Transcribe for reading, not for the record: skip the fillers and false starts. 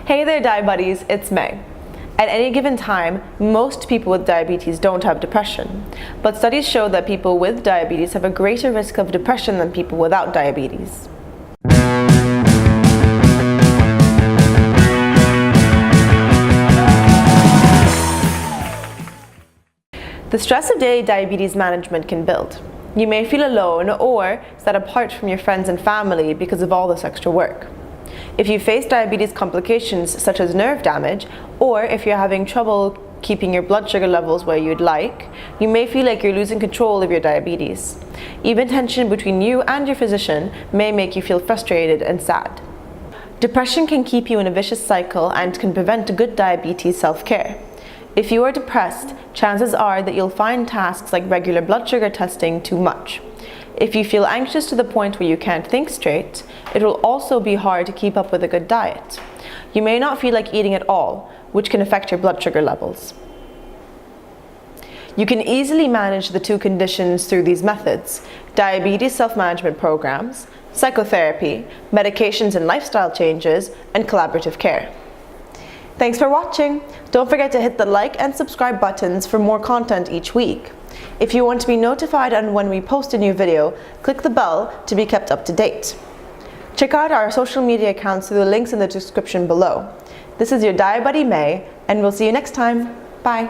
Hey there, Di Buddies, it's May. At any given time, most people with diabetes don't have depression, but studies show that people with diabetes have a greater risk of depression than people without diabetes. The stress of daily diabetes management can build. You may feel alone or set apart from your friends and family because of all this extra work. If you face diabetes complications such as nerve damage, or if you're having trouble keeping your blood sugar levels where you'd like, you may feel like you're losing control of your diabetes. Even tension between you and your physician may make you feel frustrated and sad. Depression can keep you in a vicious cycle and can prevent good diabetes self-care. If you are depressed, chances are that you'll find tasks like regular blood sugar testing too much. If you feel anxious to the point where you can't think straight, it will also be hard to keep up with a good diet. You may not feel like eating at all, which can affect your blood sugar levels. You can easily manage the two conditions through these methods: diabetes self-management programs, psychotherapy, medications and lifestyle changes, and collaborative care. Thanks for watching. Don't forget to hit the like and subscribe buttons for more content each week. If you want to be notified on when we post a new video, click the bell to be kept up to date. Check out our social media accounts through the links in the description below. This is your Diet Buddy May, and we'll see you next time. Bye.